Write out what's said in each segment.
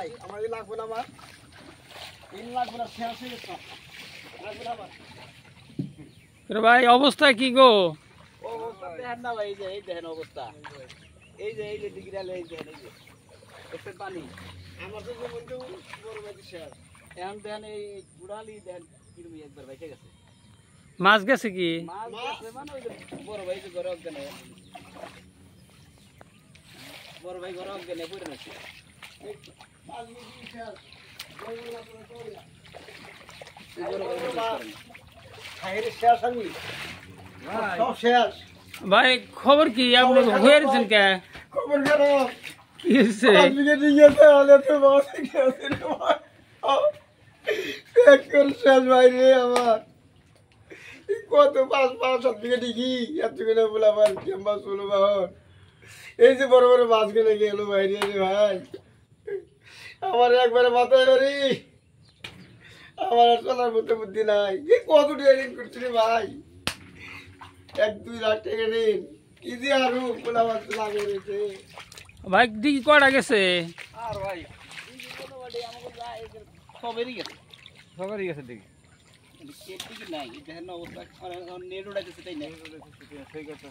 ভাই আমার এই লাগবে না আমার তিন লাগবে না শেষ হয়ে গেছে লাগবে না আমার ভাই অবস্থা কি গো অবস্থা দেখেন না ভাই এই দেখেন অবস্থা এই যে ডিগ্রাল এই দেখেন এই যে দেখছেন পানি আমার তো বন্ধু বড় ভাই শেষ এখন দেখেন এই গুড়ালি দেখেন কিরকম একবার বাইকে গেছে মাছ গেছে কি মাছ গেছে মানে ওই যে বড় ভাই যে ঘরে অজ্ঞান বড় ভাই ঘরে অজ্ঞান পড়ে রয়েছে ভাই খবর কি আপনি হয়েছেন কে খবর খারাপ কি হয়েছে শেষ ভাই রে আমার কত 5-7 বিঘে ডিগি এত করে বলে আমার মাছ হলো বাহন এই যে বড় বড় মাছ গুলো গেল ভাই রে ভাই আমার একবারে মাথায় ধরি আমার আর চলার মতো বুদ্ধি নাই কত ট্রেনিং করছি রে ভাই 1-2 লাখ টাকা ঋণ কি যে আরো বলে আমার লাগে রয়েছে ভাই ডিগি কয়টা গেছে আর ভাই সবেরই গেছে ডিগি কেটে নাই দেখেন অবস্থা নেট উড়াইতেছে তাই নাই সেই কথা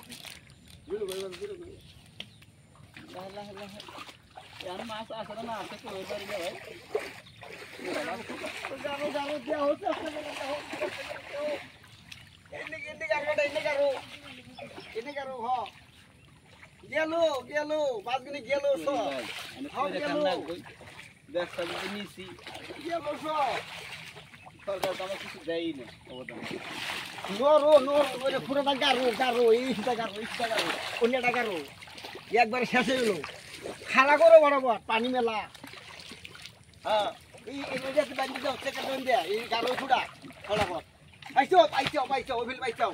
মাছ আসে না আসে তো ওই বাড়ি ভাই গেল মাছগুলি গেল ব্যবসা যদি নিছি গেল সরকার তো আমার কিছু দেয়ই না অবদান পুরোটা গারো এইটা গারো অন্যটা গারো একবারে শেষ হয়ে গেল খালা করো বরাবর পানি মেলা হ্যাঁ এই বান্ধি দাও চেকার দেয়া এই গারো ফুটা বরাবর পাইছো ওভিল পাইছো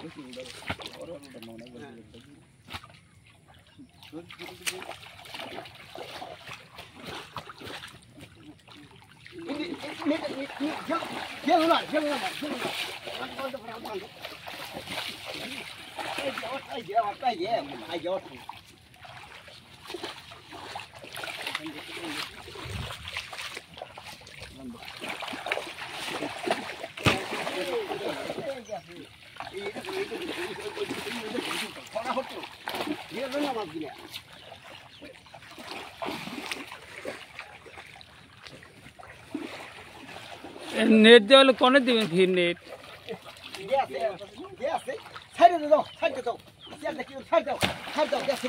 নেট দেওয়ালে কোনে দিবেন ফির নেট ছাড়ে দাও ছাড় দাও গেছে